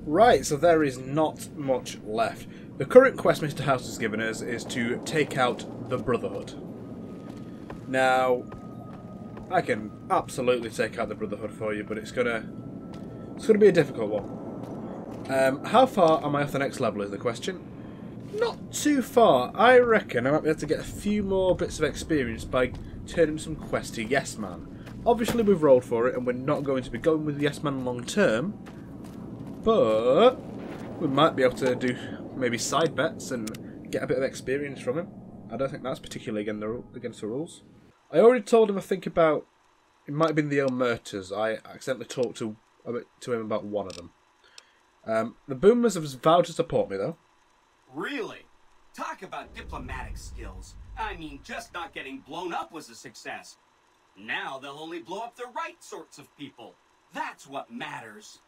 Right, so there is not much left. The current quest Mr. House has given us is to take out the Brotherhood. Now, I can absolutely take out the Brotherhood for you, but it's gonna be a difficult one. How far am I off the next level is the question. Not too far. I reckon I might be able to get a few more bits of experience by turning some quests to Yes Man. Obviously we've rolled for it and we're not going to be going with Yes Man long term, but we might be able to do maybe side bets and get a bit of experience from him. I don't think that's particularly against the rules. I already told him I think about, it might have been the Omertas. I accidentally talked to him about one of them. The Boomers have vowed to support me though. Really? Talk about diplomatic skills. I mean, just not getting blown up was a success. Now they'll only blow up the right sorts of people. That's what matters.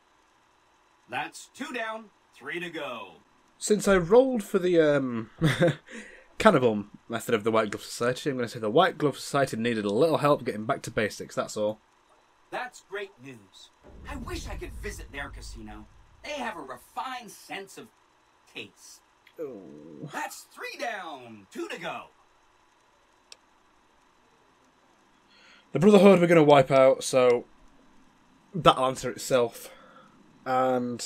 That's 2 down, 3 to go. Since I rolled for the cannibal method of the White Glove Society, I'm going to say the White Glove Society needed a little help getting back to basics, that's all. That's great news. I wish I could visit their casino. They have a refined sense of taste. Oh. That's 3 down, 2 to go. The Brotherhood we're going to wipe out, so that'll answer itself. And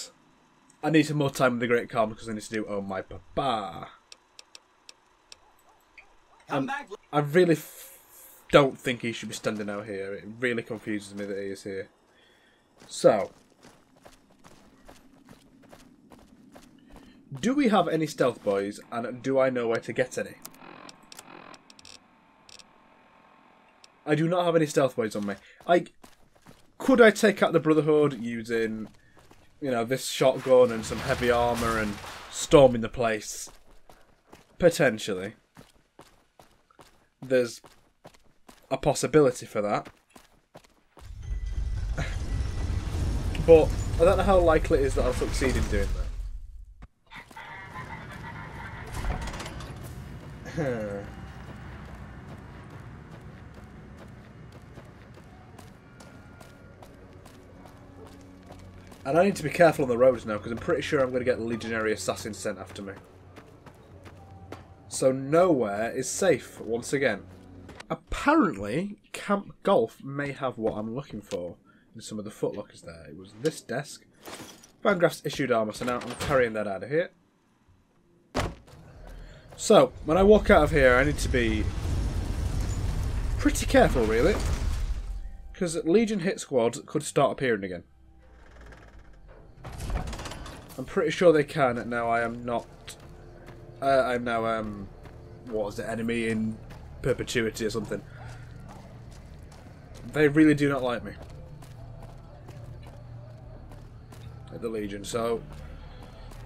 I need some more time with the Great Khan because I need to do Oh My Papa. I really don't think he should be standing out here. It really confuses me that he is here. So, do we have any stealth boys, and do I know where to get any? I do not have any stealth boys on me. Could I take out the Brotherhood using, you know, this shotgun and some heavy armour and storming the place? Potentially. There's a possibility for that. But I don't know how likely it is that I'll succeed in doing that. And I need to be careful on the roads now, because I'm pretty sure I'm going to get legionary assassins sent after me. So nowhere is safe, once again. Apparently, Camp Golf may have what I'm looking for in some of the footlockers there. It was this desk. Van Graff's issued armour, so now I'm carrying that out of here. So, when I walk out of here, I need to be pretty careful, really. Because Legion hit squads could start appearing again. I'm pretty sure they can. Now I am not. I'm now what was it? Enemy in perpetuity or something. They really do not like me at the Legion. So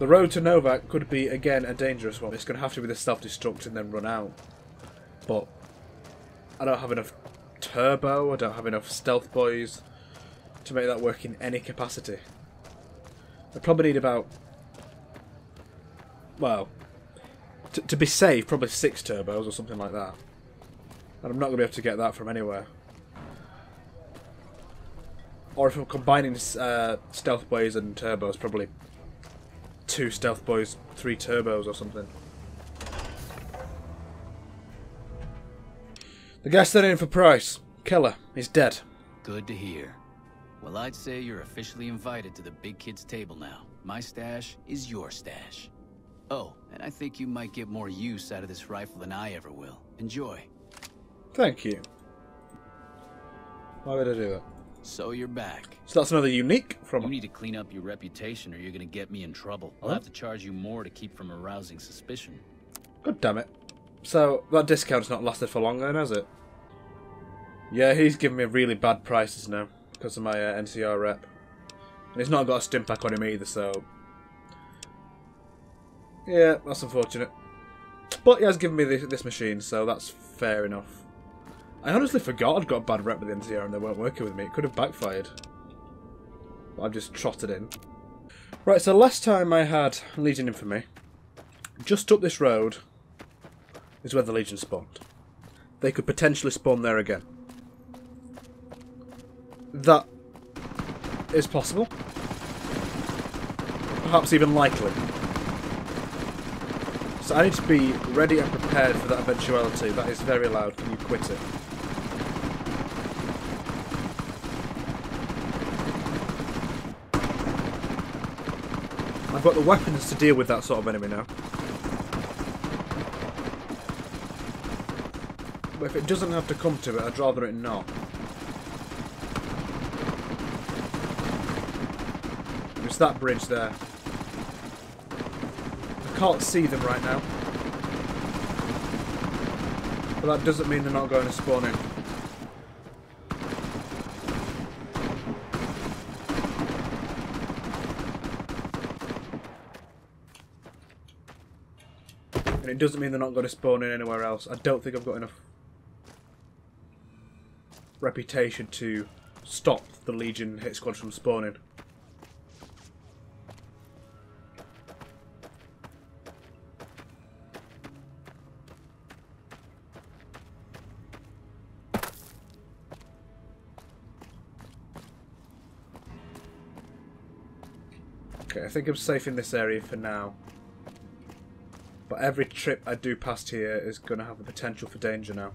the road to Novak could be again a dangerous one. It's going to have to be the self-destruct and then run out. But I don't have enough turbo. I don't have enough stealth boys to make that work in any capacity. I probably need about, well, to be safe, probably 6 turbos or something like that. And I'm not going to be able to get that from anywhere. Or if I'm combining stealth boys and turbos, probably 2 stealth boys, 3 turbos or something. The guy standing in for price. Killer. He's dead. Good to hear. Well, I'd say you're officially invited to the big kid's table now. My stash is your stash. Oh, and I think you might get more use out of this rifle than I ever will. Enjoy. Thank you. Why would I do that? So you're back. So that's another unique from... You need to clean up your reputation or you're gonna get me in trouble. I'll have to charge you more to keep from arousing suspicion. God damn it. So, that discount's not lasted for long then, has it? Yeah, he's giving me really bad prices now. Because of my NCR rep. And he's not got a stim pack on him either, so... yeah, that's unfortunate. But he has given me this machine, so that's fair enough. I honestly forgot I'd got a bad rep with the NCR and they weren't working with me. It could have backfired. But I've just trotted in. Right, so last time I had Legion Infamy, just up this road is where the Legion spawned. They could potentially spawn there again. That is possible. perhaps even likely. So I need to be ready and prepared for that eventuality. That is very loud. Can you quit it? I've got the weapons to deal with that sort of enemy now. But if it doesn't have to come to it, I'd rather it not. It's that bridge there. I can't see them right now. But that doesn't mean they're not going to spawn in. And it doesn't mean they're not going to spawn in anywhere else. I don't think I've got enough reputation to stop the Legion hit squad from spawning. Okay, I think I'm safe in this area for now. But every trip I do past here is going to have the potential for danger now.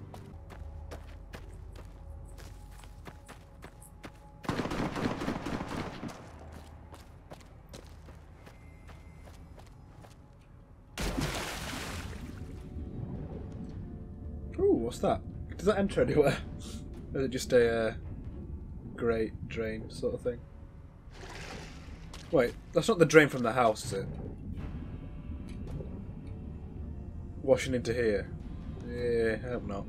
Ooh, what's that? Does that enter anywhere? Or is it just a grey drain sort of thing? Wait, that's not the drain from the house, is it? Washing into here. Yeah, I hope not.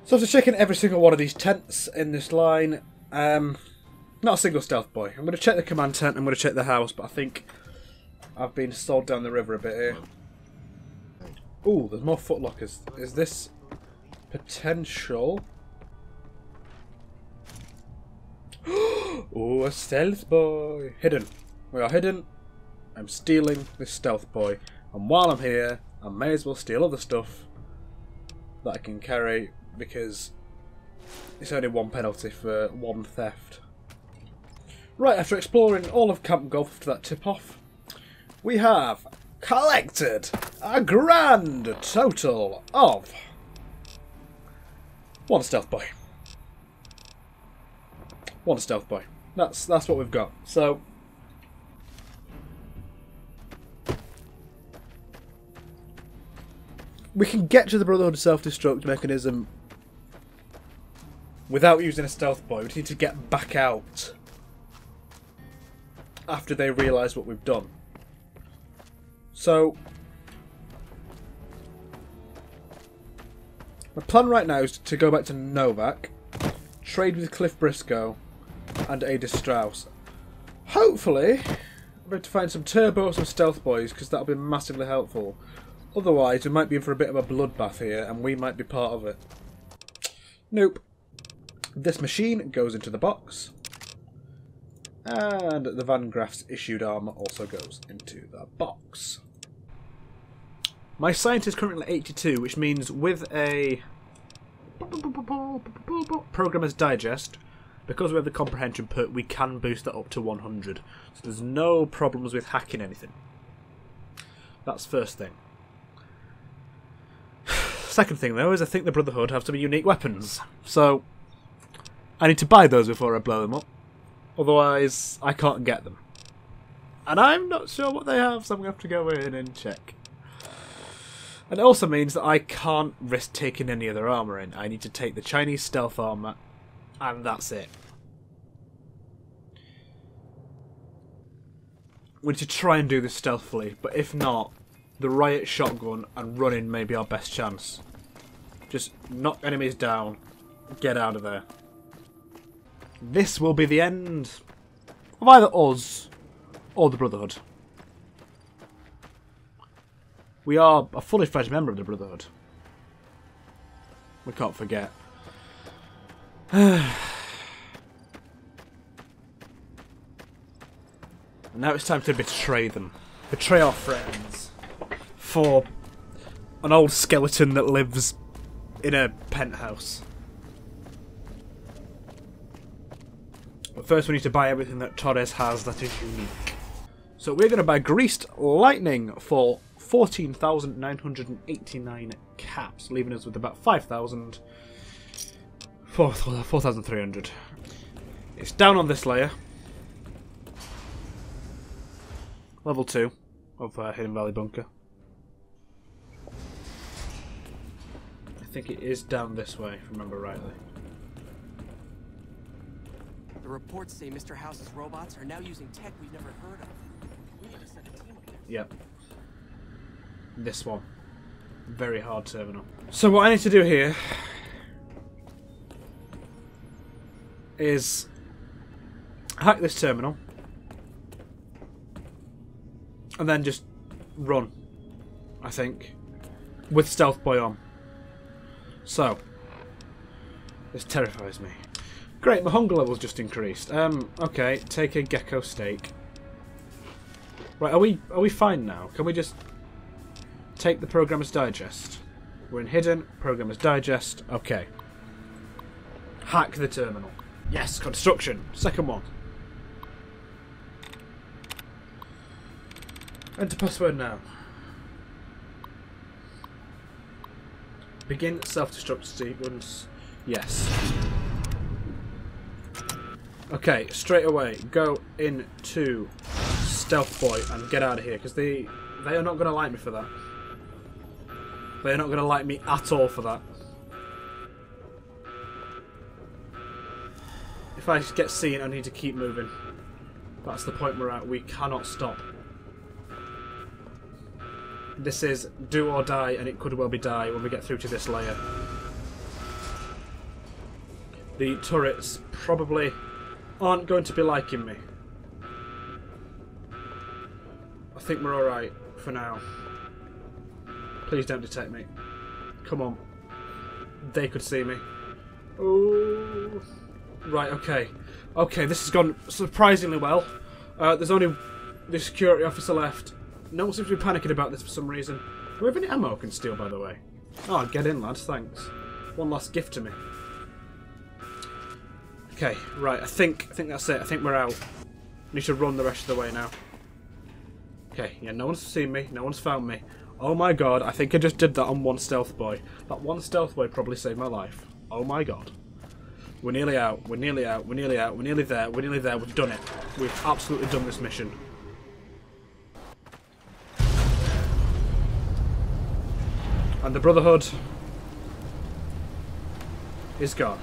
So after checking every single one of these tents in this line, not a single stealth boy. I'm going to check the command tent, I'm going to check the house, but I think I've been sold down the river a bit here. Ooh, there's more footlockers. Is this potential? Ooh, a stealth boy. Hidden. We are hidden. I'm stealing this stealth boy. And while I'm here, I may as well steal other stuff that I can carry, because it's only one penalty for one theft. Right, after exploring all of Camp Golf after that tip-off, we have collected a grand total of one stealth boy. One stealth boy. That's what we've got. So we can get to the Brotherhood self-destruct mechanism without using a stealth boy. We just need to get back out after they realise what we've done. So my plan right now is to go back to Novak, trade with Cliff Briscoe and Ada Strauss. Hopefully I'm going to find some turbo, some stealth boys, because that'll be massively helpful. Otherwise we might be in for a bit of a bloodbath here, and we might be part of it. Nope. This machine goes into the box, and the Van Graff's issued armour also goes into the box. My science is currently 82, which means with a Programmer's Digest, because we have the comprehension perk, we can boost that up to 100. So there's no problems with hacking anything. That's first thing. Second thing though is I think the Brotherhood have some unique weapons. So I need to buy those before I blow them up. Otherwise I can't get them. And I'm not sure what they have, so I'm going to have to go in and check. And it also means that I can't risk taking any other armour in. I need to take the Chinese stealth armour, and that's it. We need to try and do this stealthily, but if not, the riot shotgun and running may be our best chance. Just knock enemies down, get out of there. This will be the end of either us or the Brotherhood. We are a fully fledged member of the Brotherhood. We can't forget. And now it's time to betray them. Betray our friends. For an old skeleton that lives in a penthouse. But first we need to buy everything that Torres has that is unique. So we're going to buy Greased Lightning for 14,989 caps, leaving us with about 4,300. It's down on this layer. Level 2 of Hidden Valley Bunker. I think it is down this way, if I remember rightly. The reports say Mr. House's robots are now using tech we've never heard of. We need to send a team up there. Yep. This one. Very hard terminal. So what I need to do here is hack this terminal and then just run, I think, with Stealth Boy on. So this terrifies me. Great, my hunger level's just increased. Okay, take a gecko steak. Right, are we fine now? Can we just take the Programmer's Digest? We're in Hidden, Programmer's Digest. Okay. Hack the terminal. Yes, construction. Second one. Enter password now. Begin self-destruct sequence. Yes. Okay, straight away, go into Stealth Boy and get out of here, because they are not going to like me for that. They are not going to like me at all for that. If I get seen, I need to keep moving. That's the point we're at. We cannot stop. This is do or die, and it could well be die when we get through to this layer. The turrets probably aren't going to be liking me. I think we're alright for now. Please don't detect me. Come on. They could see me. Oh. Right, okay. Okay, this has gone surprisingly well. There's only the security officer left. No one seems to be panicking about this for some reason. Do we have any ammo I can steal, by the way? Oh, get in, lads, thanks. One last gift to me. Okay, right, I think that's it. I think we're out. Need to run the rest of the way now. Okay, yeah, no one's seen me. No one's found me. Oh my god, I think I just did that on one Stealth Boy. That one Stealth Boy probably saved my life. Oh my god. We're nearly out. We're nearly out. We're nearly out. We're nearly there. We're nearly there. We've done it. We've absolutely done this mission. And the Brotherhood is gone.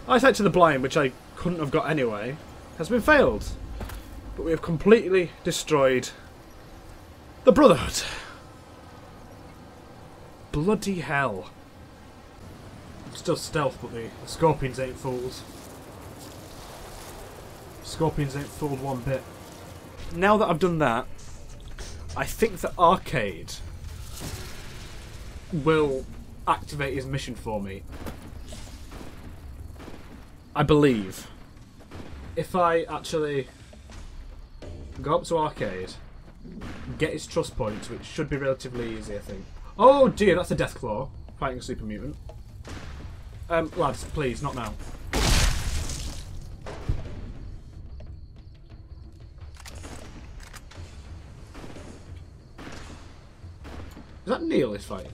Eyesight to the blind, which I couldn't have got anyway, has been failed. But we have completely destroyed the Brotherhood. Bloody hell. I'm still stealth, but the Scorpions ain't fools. Scorpions ain't fooled one bit. Now that I've done that, I think the arcade will activate his mission for me. I believe. If I actually go up to arcade, get his trust points, which should be relatively easy, I think. Oh dear, that's a Deathclaw fighting a super mutant. Lads, please, not now. Is that Neil is fighting?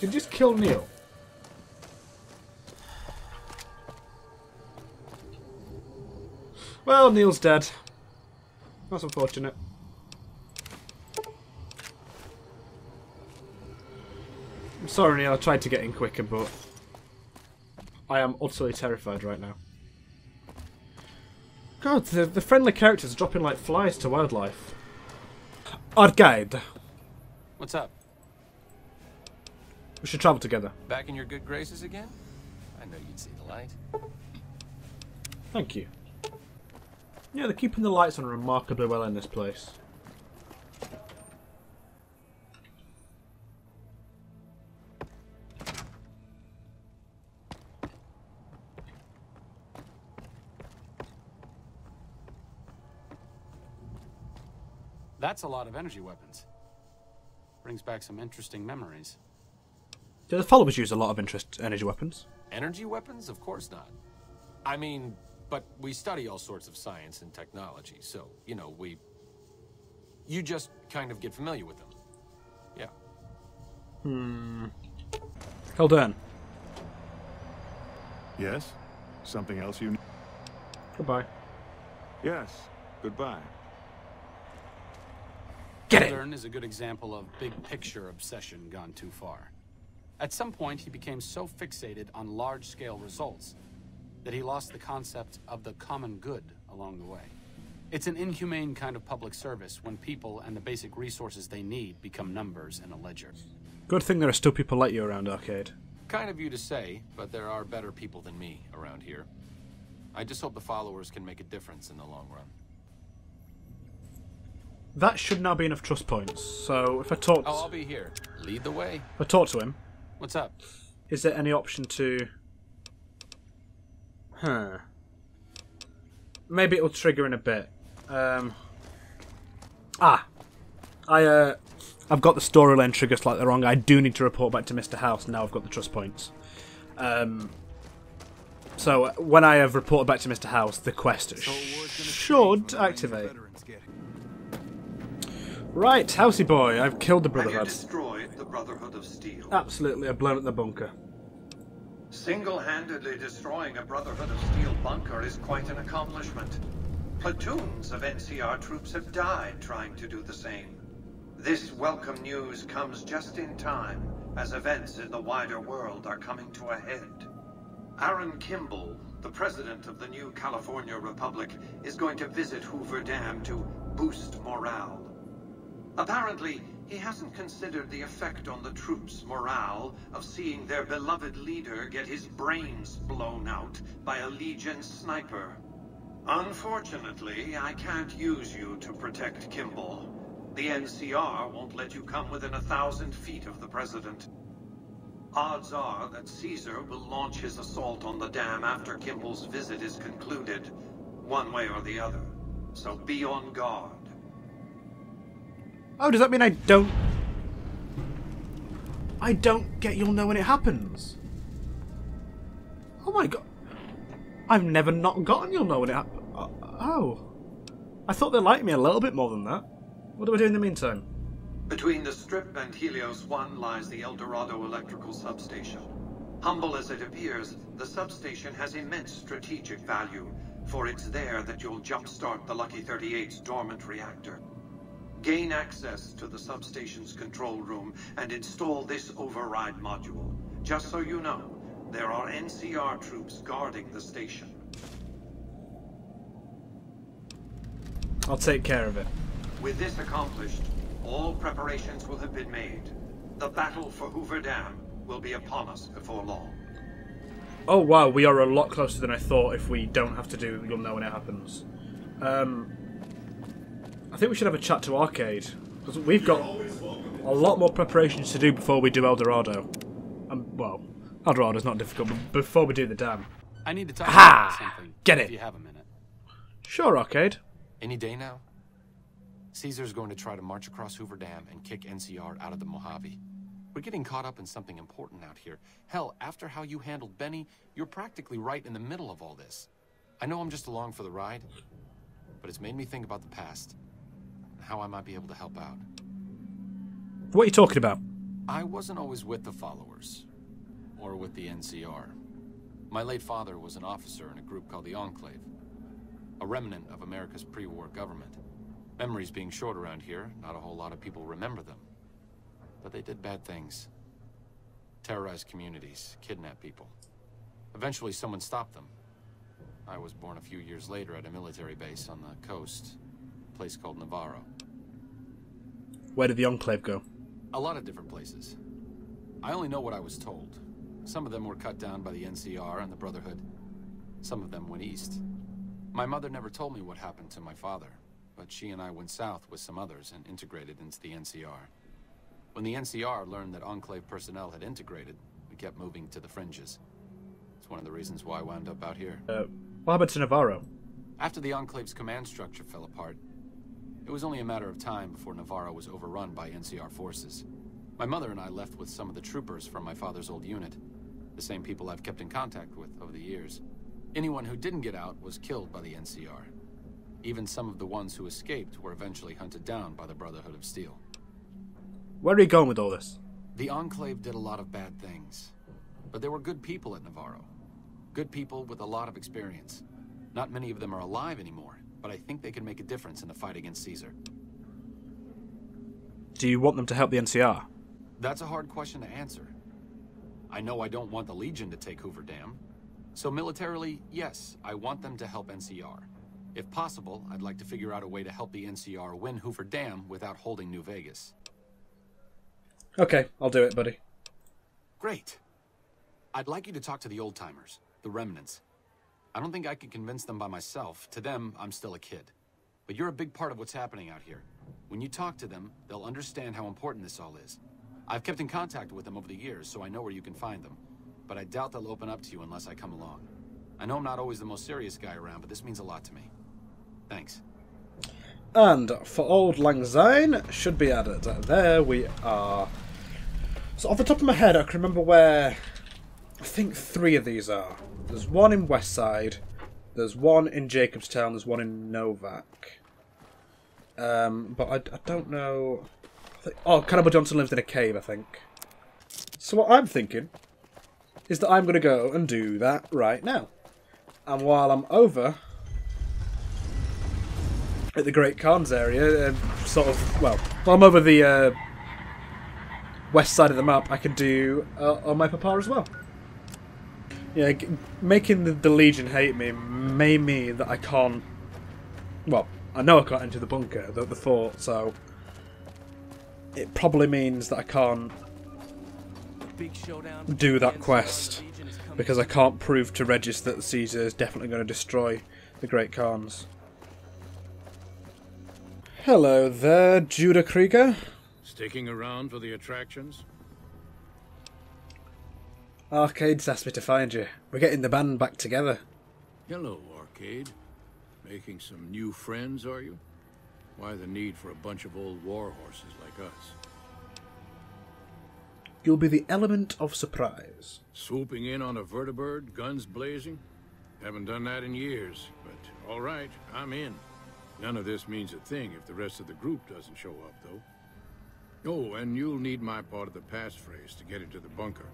Did you just kill Neil? Well, Neil's dead. That's unfortunate. I'm sorry, Neil, I tried to get in quicker, but I am utterly terrified right now. God, the friendly characters are dropping like flies to wildlife. Arcade. What's up? We should travel together. Back in your good graces again? I know you'd see the light. Thank you. Yeah, they're keeping the lights on remarkably well in this place. That's a lot of energy weapons. Brings back some interesting memories. Do the followers use a lot of energy weapons? Energy weapons? Of course not. I mean, but we study all sorts of science and technology, so, you know, you just kind of get familiar with them. Yeah. Haldane. Yes? Something else you... Goodbye. Yes. Goodbye. Get it! Haldane is a good example of big picture obsession gone too far. At some point, he became so fixated on large-scale results that he lost the concept of the common good along the way. It's an inhumane kind of public service when people and the basic resources they need become numbers in a ledger. Good thing there are still people like you around, Arcade. Kind of you to say, but there are better people than me around here. I just hope the followers can make a difference in the long run. That should now be enough trust points, so if I talk... Oh, I'll be here. Lead the way. If I talk to him... What's up? Is there any option to... Maybe it'll trigger in a bit. I've got the storyline trigger slightly wrong. I do need to report back to Mr. House now I've got the trust points. So when I have reported back to Mr. House, the quest should activate. Right, Housey boy, I've killed the Brotherhood. Have you destroyed the Brotherhood of Steel? Absolutely, I've blown up the bunker. Single-handedly destroying a Brotherhood of Steel bunker is quite an accomplishment. Platoons of NCR troops have died trying to do the same. This welcome news comes just in time, as events in the wider world are coming to a head. Aaron Kimball, the president of the new California Republic, is going to visit Hoover Dam to boost morale. Apparently, he hasn't considered the effect on the troops' morale of seeing their beloved leader get his brains blown out by a Legion sniper. Unfortunately, I can't use you to protect Kimball. The NCR won't let you come within 1,000 feet of the president. Odds are that Caesar will launch his assault on the dam after Kimball's visit is concluded, one way or the other. So be on guard. Oh, does that mean I don't get you'll know when it happens? Oh my god. I've never not gotten you'll know when it happens. Oh. I thought they liked me a little bit more than that. What do I do in the meantime? Between the Strip and Helios 1 lies the El Dorado electrical substation. Humble as it appears, the substation has immense strategic value, for it's there that you'll jumpstart the Lucky 38's dormant reactor. Gain access to the substation's control room and install this override module. Just so you know, there are NCR troops guarding the station. I'll take care of it. With this accomplished, all preparations will have been made. The battle for Hoover Dam will be upon us before long. Oh wow, we are a lot closer than I thought if we don't have to do you'll know when it happens. I think we should have a chat to Arcade, because we've got a lot more preparations to do before we do El Dorado. Well, El Dorado's not difficult, but before we do the dam. I need to talk about something. Get if it. you have a minute. Sure, Arcade. Any day now? Caesar's going to try to march across Hoover Dam and kick NCR out of the Mojave. We're getting caught up in something important out here. Hell, after how you handled Benny, you're practically right in the middle of all this. I know I'm just along for the ride, but it's made me think about the past and how I might be able to help out. What are you talking about? I wasn't always with the followers, or with the NCR. My late father was an officer in a group called the Enclave, a remnant of America's pre-war government. Memories being short around here, not a whole lot of people remember them. But they did bad things. Terrorized communities, kidnapped people. Eventually someone stopped them. I was born a few years later at a military base on the coast, a place called Navarro. Where did the Enclave go? A lot of different places. I only know what I was told. Some of them were cut down by the NCR and the Brotherhood. Some of them went east. My mother never told me what happened to my father, but she and I went south with some others and integrated into the NCR. When the NCR learned that Enclave personnel had integrated, we kept moving to the fringes. It's one of the reasons why I wound up out here. What happened to Navarro? After the Enclave's command structure fell apart, it was only a matter of time before Navarro was overrun by NCR forces. My mother and I left with some of the troopers from my father's old unit, the same people I've kept in contact with over the years. Anyone who didn't get out was killed by the NCR. Even some of the ones who escaped were eventually hunted down by the Brotherhood of Steel. Where are you going with all this? The Enclave did a lot of bad things, but there were good people at Navarro. Good people with a lot of experience. Not many of them are alive anymore, but I think they can make a difference in the fight against Caesar. Do you want them to help the NCR? That's a hard question to answer. I know I don't want the Legion to take Hoover Dam. So militarily, yes, I want them to help NCR. If possible, I'd like to figure out a way to help the NCR win Hoover Dam without holding New Vegas. Okay, I'll do it, buddy. Great. I'd like you to talk to the old-timers, the remnants. I don't think I could convince them by myself. To them, I'm still a kid. But you're a big part of what's happening out here. When you talk to them, they'll understand how important this all is. I've kept in contact with them over the years, so I know where you can find them. But I doubt they'll open up to you unless I come along. I know I'm not always the most serious guy around, but this means a lot to me. Thanks. And for Old Lang Syne, should be added. There we are. So off the top of my head, I can remember where I think 3 of these are. There's one in Westside, there's one in Jacobstown, there's one in Novak. But I don't know... Cannibal Johnson lives in a cave, I think. So what I'm thinking is that I'm going to go and do that right now. And while I'm over at the Great Khan's area, while I'm over the west side of the map, I can do on my papa as well. Yeah, making the Legion hate me may mean that I can't... Well, I know I can't enter the bunker, the fort, so... It probably means that I can't do that quest, because I can't prove to Regis that Caesar is definitely going to destroy the Great Khans. Hello there, Judah Krieger. Sticking around for the attractions? Arcade's asked me to find you. We're getting the band back together. Hello, Arcade. Making some new friends, are you? Why the need for a bunch of old war horses like us? You'll be the element of surprise. Swooping in on a vertibird, guns blazing? Haven't done that in years, but all right, I'm in. None of this means a thing if the rest of the group doesn't show up, though. Oh, and you'll need my part of the passphrase to get into the bunker.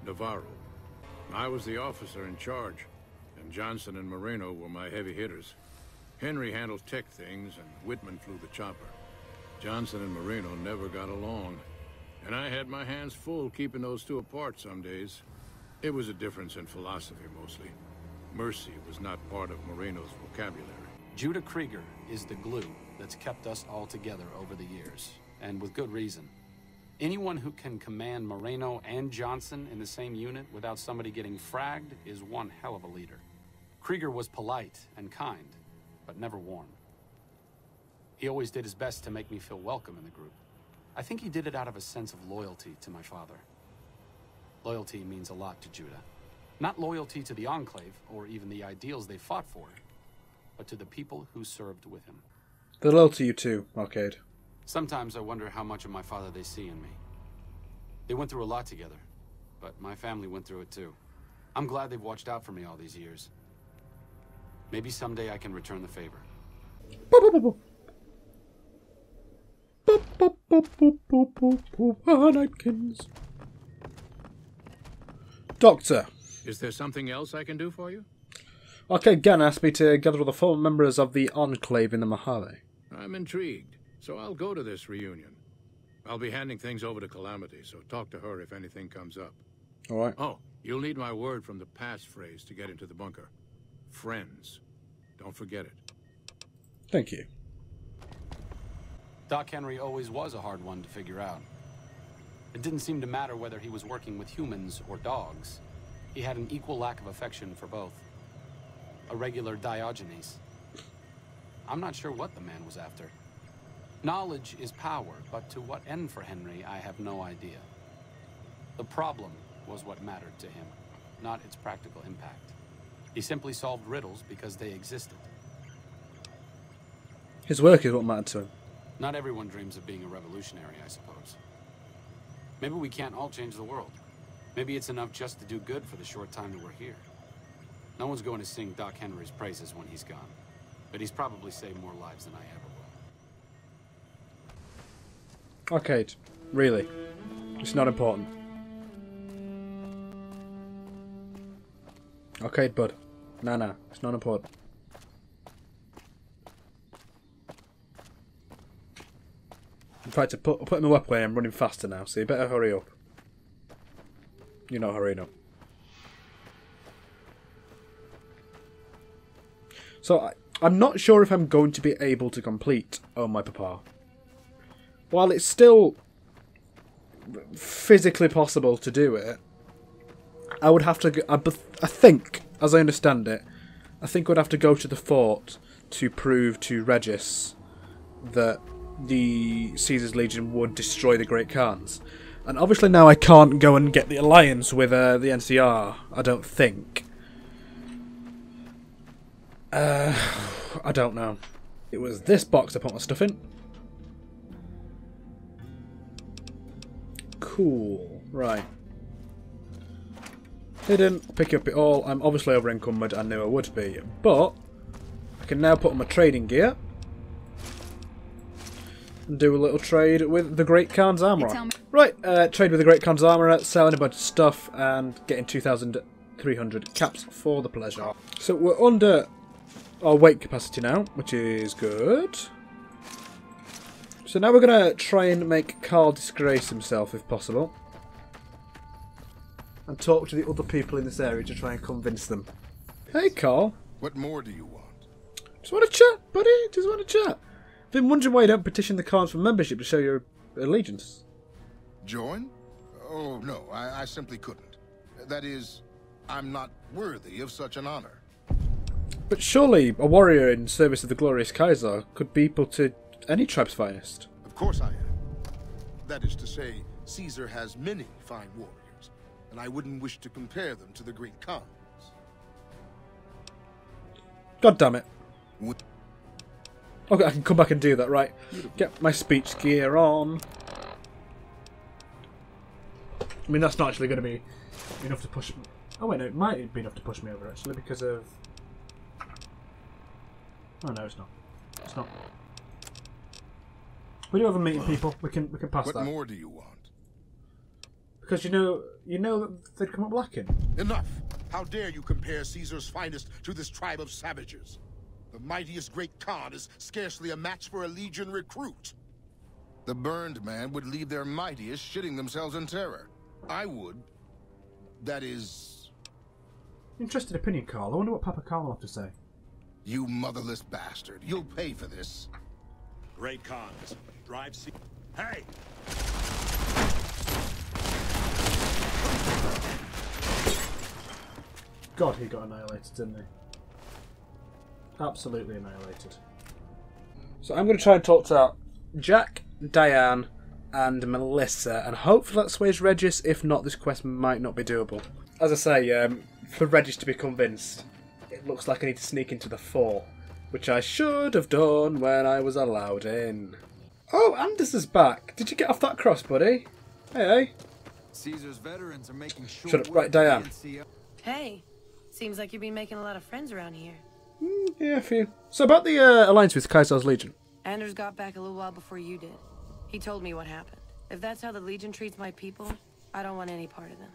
Navarro. I was the officer in charge, and Johnson and Moreno were my heavy hitters. Henry handled tech things, and Whitman flew the chopper. Johnson and Moreno never got along, and I had my hands full keeping those two apart some days. It was a difference in philosophy, mostly. Mercy was not part of Moreno's vocabulary. Judah Krieger is the glue that's kept us all together over the years, and with good reason. Anyone who can command Moreno and Johnson in the same unit without somebody getting fragged is one hell of a leader. Krieger was polite and kind, but never warm. He always did his best to make me feel welcome in the group. I think he did it out of a sense of loyalty to my father. Loyalty means a lot to Judah. Not loyalty to the Enclave, or even the ideals they fought for, but to the people who served with him. They're loyal to you too, Arcade. Sometimes I wonder how much of my father they see in me. They went through a lot together, but my family went through it too. I'm glad they've watched out for me all these years. Maybe someday I can return the favor. Nightskins. Doctor. Is there something else I can do for you? Arcade Gan asked me to gather all the former members of the Enclave in the Mojave. I'm intrigued, so I'll go to this reunion. I'll be handing things over to Calamity, so talk to her if anything comes up. All right. Oh, you'll need my word from the passphrase to get into the bunker. Friends. Don't forget it. Thank you. Doc Henry always was a hard one to figure out. It didn't seem to matter whether he was working with humans or dogs. He had an equal lack of affection for both. A regular Diogenes. I'm not sure what the man was after. Knowledge is power, but to what end for Henry, I have no idea. The problem was what mattered to him, not its practical impact. He simply solved riddles because they existed. His work is what mattered to him. Not everyone dreams of being a revolutionary, I suppose. Maybe we can't all change the world. Maybe it's enough just to do good for the short time that we're here. No one's going to sing Doc Henry's praises when he's gone. But he's probably saved more lives than I ever will. Arcade. Really? It's not important. Arcade, bud. Nah, it's not important. In fact, I put in the weapon away, I'm running faster now, so you better hurry up. You're not hurrying up. So, I'm not sure if I'm going to be able to complete Oh My Papa. While it's still physically possible to do it, I would have to go, I think, as I understand it, I think I'd have to go to the fort to prove to Regis that the Caesar's Legion would destroy the Great Khans. And obviously now I can't go and get the alliance with the NCR, I don't think. I don't know. It was this box I put my stuff in. Cool. Right. Hidden. Pick up it all. I'm obviously over encumbered. I knew I would be. But I can now put on my trading gear. And do a little trade with the Great Khan's Armourer. Right. Trade with the Great Khan's Armourer. Selling a bunch of stuff. And getting 2,300 caps for the pleasure. So we're under our weight capacity now, which is good. So now we're going to try and make Carl disgrace himself if possible. And talk to the other people in this area to try and convince them. Hey Carl. What more do you want? Just want to chat, buddy. Just want to chat. I've been wondering why you don't petition the Khans for membership to show your allegiance. Join? Oh, no, I simply couldn't. That is, I'm not worthy of such an honor. But surely a warrior in service of the glorious Kaiser could be equal to any tribe's finest. Of course I am. That is to say, Caesar has many fine warriors, and I wouldn't wish to compare them to the Great Khans. God damn it. Okay, I can come back and do that, right. Get my speech gear on. I mean, that's not actually going to be enough to push... Oh wait, no, it might be enough to push me over, actually, because of... Oh no, it's not. It's not. We do have a meeting, people. We can pass that. What more do you want? Because you know that they'd come up lacking. Enough! How dare you compare Caesar's finest to this tribe of savages? The mightiest Great Khan is scarcely a match for a Legion recruit. The burned man would leave their mightiest shitting themselves in terror. I would. That is... Interesting opinion, Carl. I wonder what Papa Carl will have to say. You motherless bastard. You'll pay for this. Great Khans. Drive C. Hey! God, he got annihilated, didn't he? Absolutely annihilated. So I'm going to try and talk to Jack, Diane, and Melissa, and hopefully that sways Regis. If not, this quest might not be doable. As I say, for Regis to be convinced, it looks like I need to sneak into the fort, which I should have done when I was allowed in. Oh, Anders is back. Did you get off that cross, buddy? Hey. Caesar's veterans are making sure. Shut up, right, Diane. Hey, seems like you've been making a lot of friends around here. Yeah, a few. So about the alliance with Kaiser's Legion. Anders got back a little while before you did. He told me what happened. If that's how the Legion treats my people, I don't want any part of them.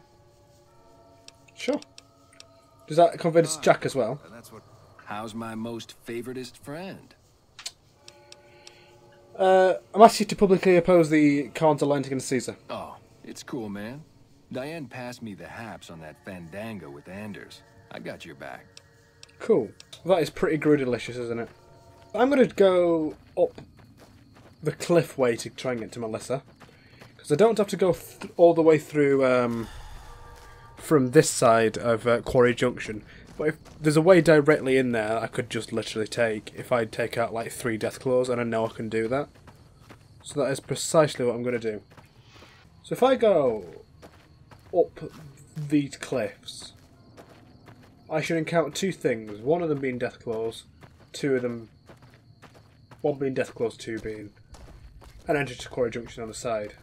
Sure. Does that convince Jack as well? That's what. How's my most favoritist friend? I'm asking you to publicly oppose the Khan's alliance against Caesar. Oh, it's cool, man. Diane passed me the haps on that fandango with Anders. I got your back. Cool. That is pretty delicious, isn't it? I'm going to go up the cliff way to try and get to Melissa. Because I don't have to go all the way through from this side of Quarry Junction. But if there's a way directly in there I could just literally take if I take out like 3 death claws, and I know I can do that. So that is precisely what I'm going to do. So if I go up these cliffs, I should encounter 2 things. One of them being death claws, 2 of them 1 being Deathclaws, 2 being an entrance to Quarry Junction on the side.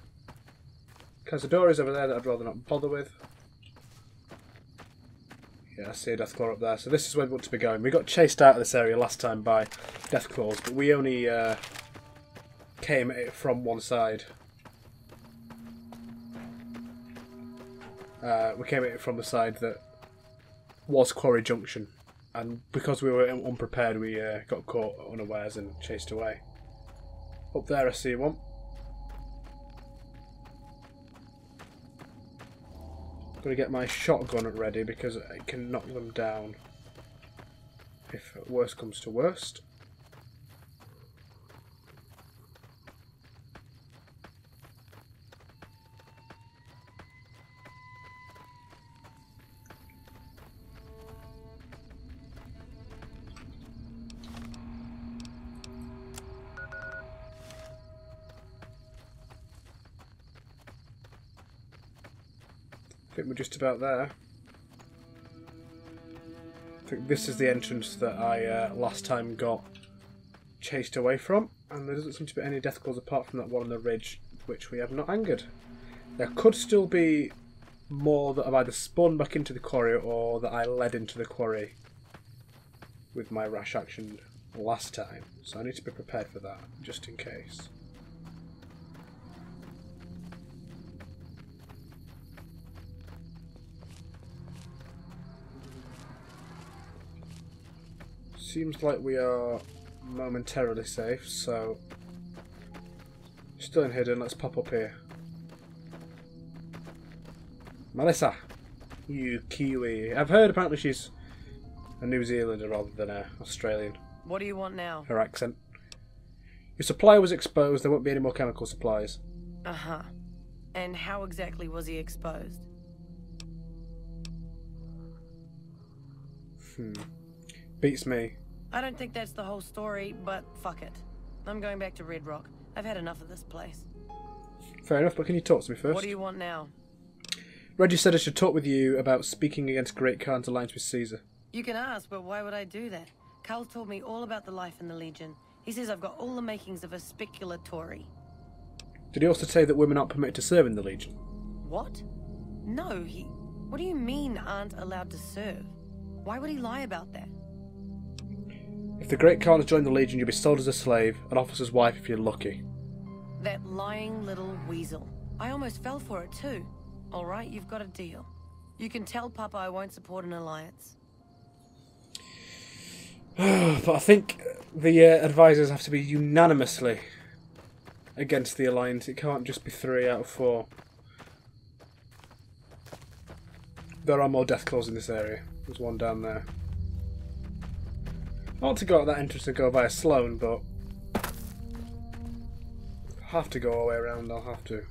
Because the door is over there that I'd rather not bother with. Yeah, I see a Deathclaw up there. So this is where we want to be going. We got chased out of this area last time by Deathclaws, but we only came at it from one side. We came at it from the side that was Quarry Junction, and because we were unprepared, we got caught unawares and chased away. Up there I see one. Got to get my shotgun ready because it can knock them down if worst comes to worst. I think we're just about there. I think this is the entrance that I last time got chased away from, and there doesn't seem to be any Deathclaws apart from that one on the ridge, which we have not angered. There could still be more that have either spawned back into the quarry or that I led into the quarry with my rash action last time, so I need to be prepared for that, just in case. Seems like we are momentarily safe, so still in hidden. Let's pop up here. Melissa, you Kiwi. I've heard apparently she's a New Zealander rather than a Australian. What do you want now? Her accent. Your supply was exposed. There won't be any more chemical supplies. Uh-huh. And how exactly was he exposed? Beats me. I don't think that's the whole story, but fuck it. I'm going back to Red Rock. I've had enough of this place. Fair enough, but can you talk to me first? What do you want now? Reggie said I should talk with you about speaking against Great Khan's alliance with Caesar. You can ask, but why would I do that? Carl told me all about the life in the Legion. He says I've got all the makings of a speculatory. Did he also say that women aren't permitted to serve in the Legion? What? No, he... What do you mean aren't allowed to serve? Why would he lie about that? If the Great Khan has joined the Legion, you'll be sold as a slave, an officer's wife if you're lucky. That lying little weasel. I almost fell for it too. Alright, you've got a deal. You can tell Papa I won't support an alliance. But I think the advisors have to be unanimously against the alliance. It can't just be 3 out of 4. There are more Deathclaws in this area. There's one down there. I want to go at that entrance and go via Sloane, but if I have to go all the way around, I'll have to.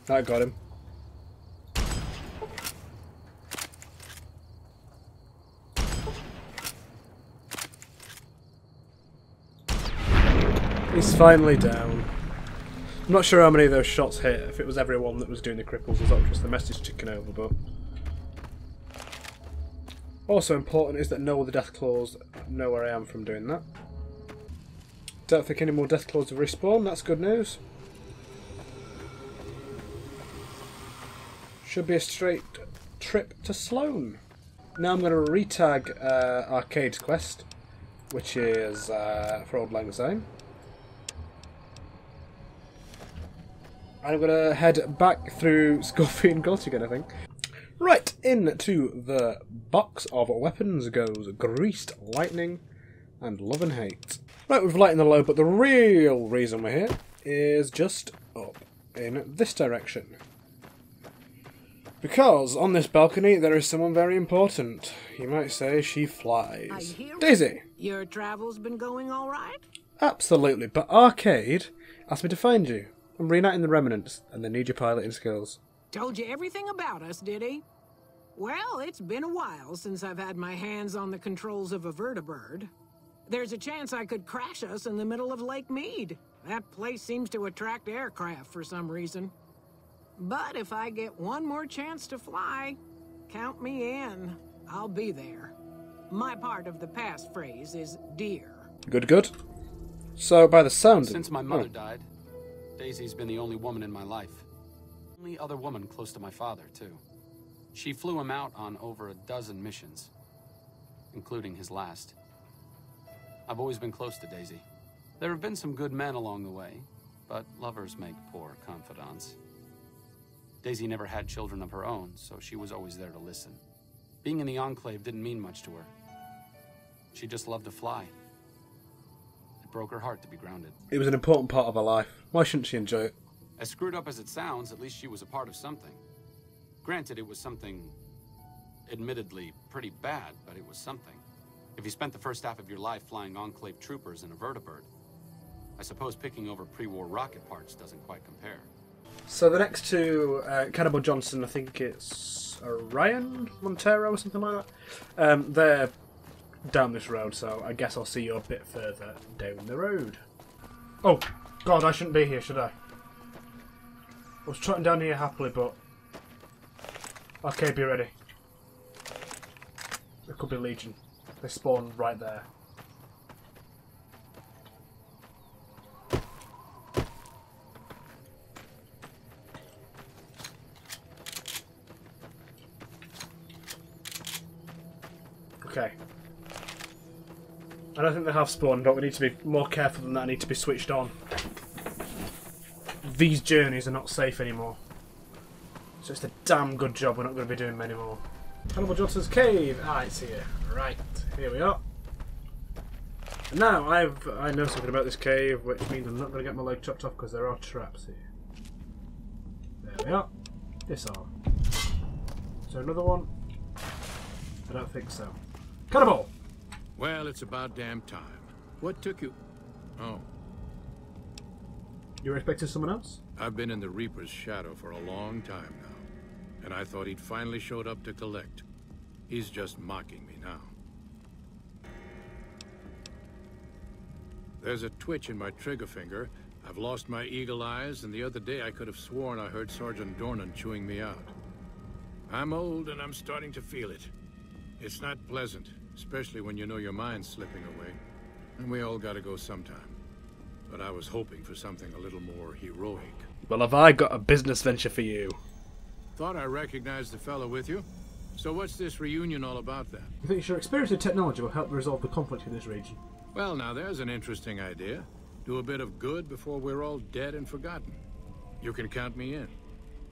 I got him. He's finally down. I'm not sure how many of those shots hit, if it was everyone that was doing the cripples, or that was just the message ticking over, but... Also important is that no other Deathclaws know where I am from doing that. Don't think any more Deathclaws have respawned, that's good news. Should be a straight trip to Sloane. Now I'm going to re-tag Arcade's quest, which is for Old Lang Syne. And I'm going to head back through Scorpion Gulch again, I think. Right, into the box of weapons goes Greased Lightning and Love and Hate. Right, we've lightened the load, but the real reason we're here is just up in this direction. Because on this balcony there is someone very important. You might say she flies. Daisy! Your travel's been going all right? Absolutely, but Arcade asked me to find you. I'm reuniting the remnants, and they need your piloting skills. Told you everything about us, did he? Well, it's been a while since I've had my hands on the controls of a vertibird. There's a chance I could crash us in the middle of Lake Mead. That place seems to attract aircraft for some reason. But if I get one more chance to fly, count me in. I'll be there. My part of the passphrase is DEAR. Good, good. So, by the sound... Since my mother died, Daisy's been the only woman in my life. Only other woman close to my father, too. She flew him out on over a dozen missions, including his last. I've always been close to Daisy. There have been some good men along the way, but lovers make poor confidants. Daisy never had children of her own, so she was always there to listen. Being in the Enclave didn't mean much to her. She just loved to fly. It broke her heart to be grounded. It was an important part of her life. Why shouldn't she enjoy it? As screwed up as it sounds, at least she was a part of something. Granted, it was something admittedly pretty bad, but it was something. If you spent the first half of your life flying Enclave troopers in a vertibird, I suppose picking over pre-war rocket parts doesn't quite compare. So the next two, Cannibal Johnson, I think it's Ryan Montero or something like that. They're down this road, so I guess I'll see you a bit further down the road. Oh, God, I shouldn't be here, should I? I was trotting down here happily, but... Okay, be ready. There could be Legion. They spawn right there. Okay. I don't think they have spawned, but we need to be more careful than that. I need to be switched on. These journeys are not safe anymore. So it's a damn good job we're not going to be doing many more. Cannibal Johnson's cave. Ah, it's here. Right, here we are. And now I know something about this cave, which means I'm not going to get my leg chopped off because there are traps here. There we are. Disarm. Is there another one? I don't think so. Cannibal! Well, it's about damn time. What took you? Oh. You were expecting someone else? I've been in the Reaper's shadow for a long time now, and I thought he'd finally showed up to collect. He's just mocking me now. There's a twitch in my trigger finger. I've lost my eagle eyes, and the other day I could have sworn I heard Sergeant Dornan chewing me out. I'm old, and I'm starting to feel it. It's not pleasant, especially when you know your mind's slipping away. And we all gotta go sometime. But I was hoping for something a little more heroic. Well, have I got a business venture for you? Thought I recognized the fellow with you. So what's this reunion all about then? You think your experience with technology will help resolve the conflict in this region? Well, now there's an interesting idea. Do a bit of good before we're all dead and forgotten. You can count me in.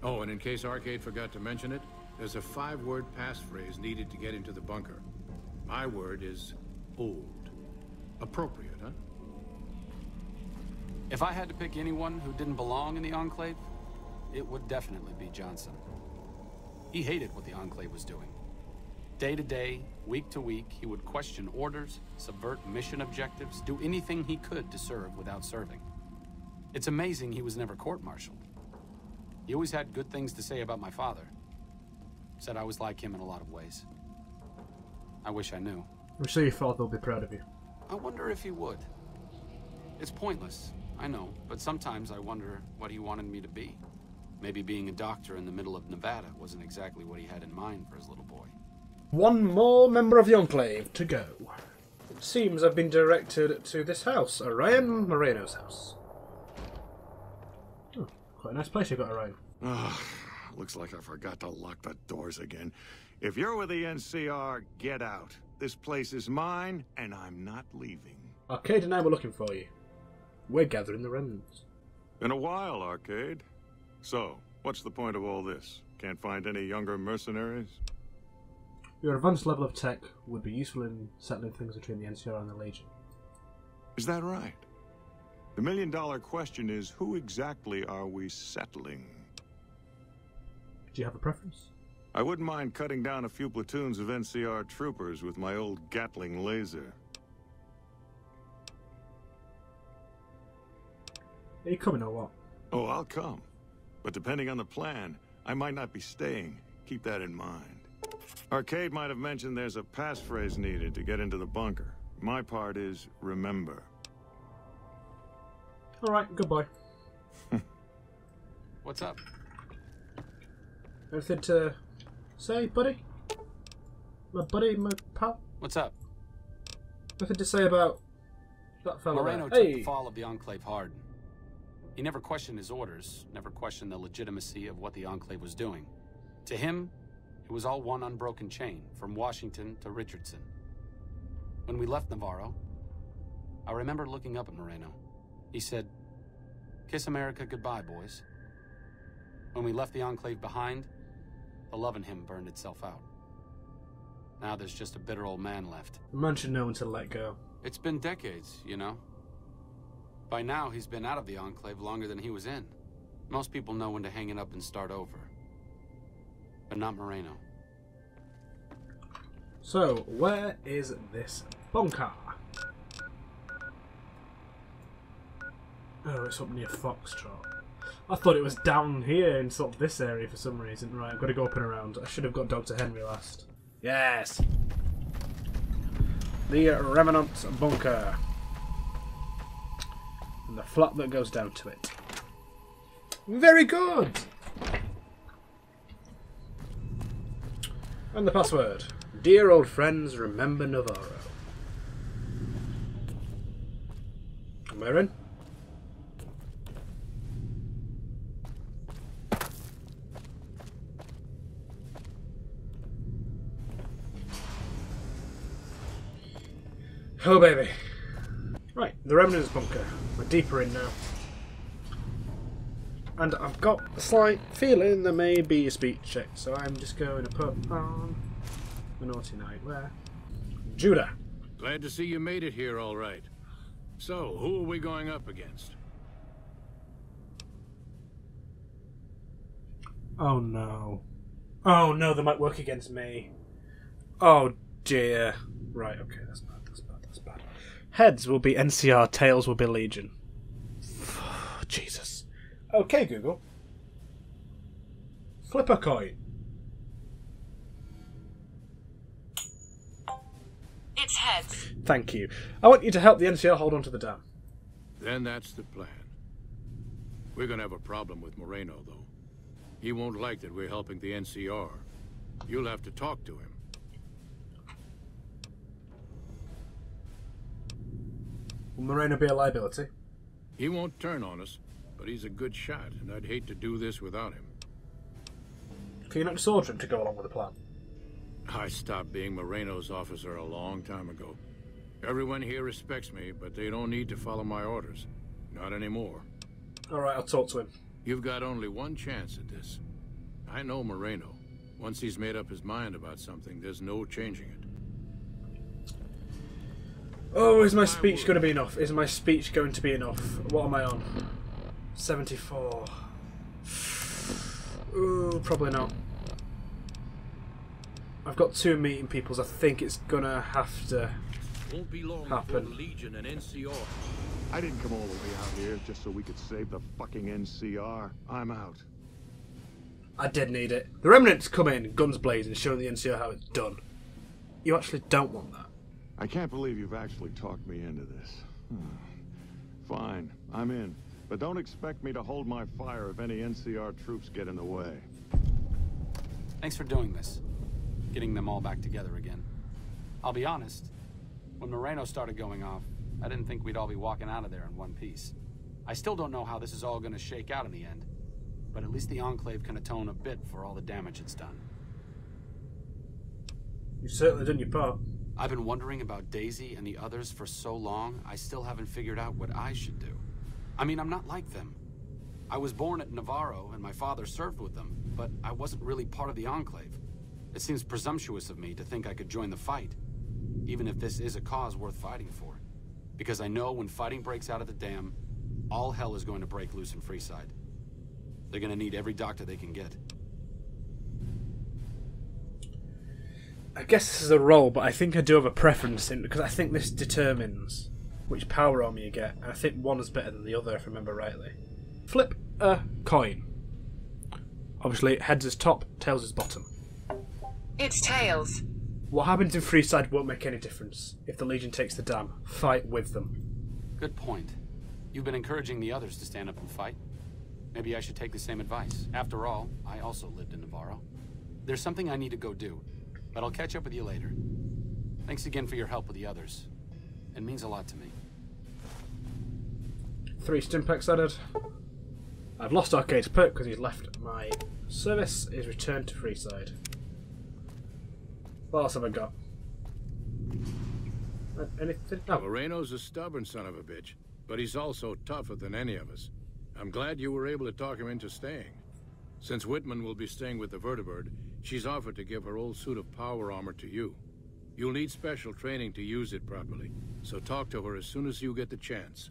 Oh, and in case Arcade forgot to mention it, there's a 5-word passphrase needed to get into the bunker. My word is old. Appropriate, huh? If I had to pick anyone who didn't belong in the Enclave, it would definitely be Johnson. He hated what the Enclave was doing. Day to day, week to week, he would question orders, subvert mission objectives, do anything he could to serve without serving. It's amazing he was never court-martialed. He always had good things to say about my father. Said I was like him in a lot of ways. I wish I knew. I'm sure your father will be proud of you. I wonder if he would. It's pointless, I know, but sometimes I wonder what he wanted me to be. Maybe being a doctor in the middle of Nevada wasn't exactly what he had in mind for his little boy. One more member of the Enclave to go. It seems I've been directed to this house, Orion Moreno's house. Oh, quite a nice place you've got, Orion. Looks like I forgot to lock the doors again. If you're with the NCR, get out. This place is mine, and I'm not leaving. Arcade and I were looking for you. We're gathering the remnants. Been a while, Arcade. So, what's the point of all this? Can't find any younger mercenaries? Your advanced level of tech would be useful in settling things between the NCR and the Legion. Is that right? The million-dollar question is, who exactly are we settling? Do you have a preference? I wouldn't mind cutting down a few platoons of NCR troopers with my old Gatling laser. Are you coming or what? Oh, I'll come. But depending on the plan, I might not be staying. Keep that in mind. Arcade might have mentioned there's a passphrase needed to get into the bunker. My part is remember. Alright, goodbye. What's up? Anything to say, buddy? My buddy, my pal? What's up? Nothing to say about that fellow Moreno there. took the fall of the Enclave hard. He never questioned his orders, never questioned the legitimacy of what the Enclave was doing. To him, it was all one unbroken chain, from Washington to Richardson. When we left Navarro, I remember looking up at Moreno. He said, "Kiss America goodbye, boys." When we left the Enclave behind, the love in him burned itself out. Now there's just a bitter old man left. The man should know when to let go. It's been decades, you know? By now, he's been out of the Enclave longer than he was in. Most people know when to hang it up and start over. But not Moreno. So, where is this bunker? Oh, it's up near Foxtrot. I thought it was down here in sort of this area for some reason. Right, I've got to go up and around. I should have got Dr. Henry last. Yes! The Remnant Bunker. And the flap that goes down to it. Very good! And the password. Dear old friends, remember Navarro. And we're in. Oh baby. Right, the Remnant's Bunker. We're deeper in now. And I've got a slight feeling there may be a speech check, so I'm just going to put on the naughty night. Where? Judah. Glad to see you made it here all right. So, who are we going up against? Oh no. Oh no, they might work against me. Oh dear. Right, okay, that's bad, that's bad, that's bad. Heads will be NCR, tails will be Legion. Jesus. Okay, Google. Flip a coin. It's heads. Thank you. I want you to help the NCR hold on to the dam. Then that's the plan. We're gonna have a problem with Moreno, though. He won't like that we're helping the NCR. You'll have to talk to him. Will Moreno be a liability? He won't turn on us, but he's a good shot, and I'd hate to do this without him. Can you not just order him to go along with the plan? I stopped being Moreno's officer a long time ago. Everyone here respects me, but they don't need to follow my orders. Not anymore. Alright, I'll talk to him. You've got only one chance at this. I know Moreno. Once he's made up his mind about something, there's no changing it. Oh, is my speech going to be enough? Is my speech going to be enough? What am I on? 74. Ooh, probably not. I've got 2 meeting peoples. I think it's going to have to Won't be long happen. before Legion and NCR. I didn't come all the way out here just so we could save the fucking NCR. I'm out. I did need it. The Remnants come in, guns blazing, showing the NCR how it's done. You actually don't want that. I can't believe you've actually talked me into this. Fine, I'm in. But don't expect me to hold my fire if any NCR troops get in the way. Thanks for doing this. Getting them all back together again. I'll be honest, when Moreno started going off, I didn't think we'd all be walking out of there in one piece. I still don't know how this is all going to shake out in the end, but at least the Enclave can atone a bit for all the damage it's done. You've certainly done your part. I've been wondering about Daisy and the others for so long, I still haven't figured out what I should do. I mean, I'm not like them. I was born at Navarro and my father served with them, but I wasn't really part of the Enclave. It seems presumptuous of me to think I could join the fight, even if this is a cause worth fighting for. Because I know when fighting breaks out at the dam, all hell is going to break loose in Freeside. They're going to need every doctor they can get. I guess this is a role, but I think I do have a preference in because I think this determines which power armor you get, and I think one is better than the other if I remember rightly. Flip a coin. Obviously, heads is top, tails is bottom. It's tails. What happens in Freeside won't make any difference. If the Legion takes the dam, fight with them. Good point. You've been encouraging the others to stand up and fight? Maybe I should take the same advice. After all, I also lived in Navarro. There's something I need to go do, but I'll catch up with you later. Thanks again for your help with the others. It means a lot to me. 3 stimpaks added. I've lost Arcade's perk because he's left my service. He's returned to Freeside. What else have I got? Anything? No. Moreno's a stubborn son of a bitch, but he's also tougher than any of us. I'm glad you were able to talk him into staying. Since Whitman will be staying with the Vertibird, she's offered to give her old suit of power armor to you. You'll need special training to use it properly, so talk to her as soon as you get the chance.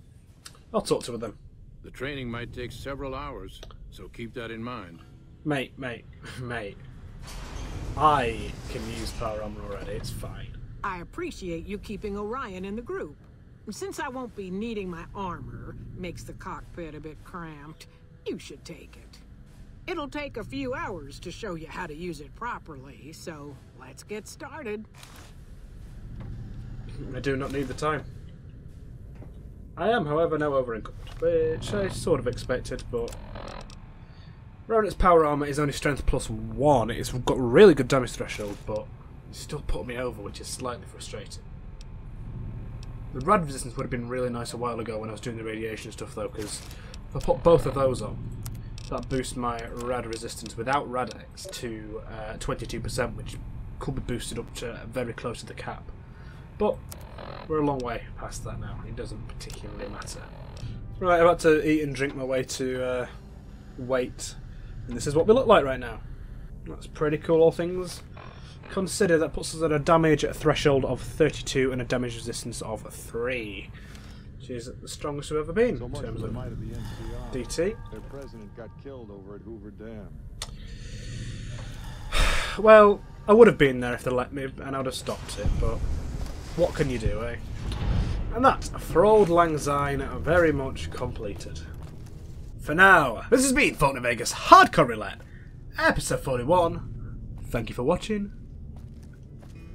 I'll talk to her then. The training might take several hours, so keep that in mind. Mate. I can use power armor already, it's fine. I appreciate you keeping Orion in the group. Since I won't be needing my armor, makes the cockpit a bit cramped, you should take it. It'll take a few hours to show you how to use it properly, so let's get started. I do not need the time. I am, however, now over-encumbered, which I sort of expected, but... Rowan's power armor is only strength +1. It's got a really good damage threshold, but it's still put me over, which is slightly frustrating. The rad resistance would have been really nice a while ago when I was doing the radiation stuff, though, because if I put both of those on, that boosts my rad resistance without Rad-X to 22%, which could be boosted up to very close to the cap. But we're a long way past that now. It doesn't particularly matter. Right, I'm about to eat and drink my way to weight. And this is what we look like right now. That's pretty cool, all things considered. That puts us at a damage threshold of 32 and a damage resistance of 3. Which is the strongest we've ever been in terms of DT. Their president got killed over at Hoover Dam. Well, I would have been there if they let me, and I would have stopped it, but what can you do, eh? And that's for Auld Lang Syne very much completed. For now, this has been Fallout New Vegas Hardcore Roulette, episode 41. Thank you for watching,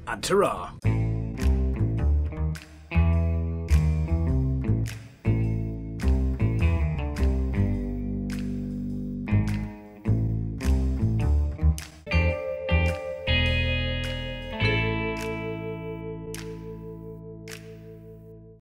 and ta-ra!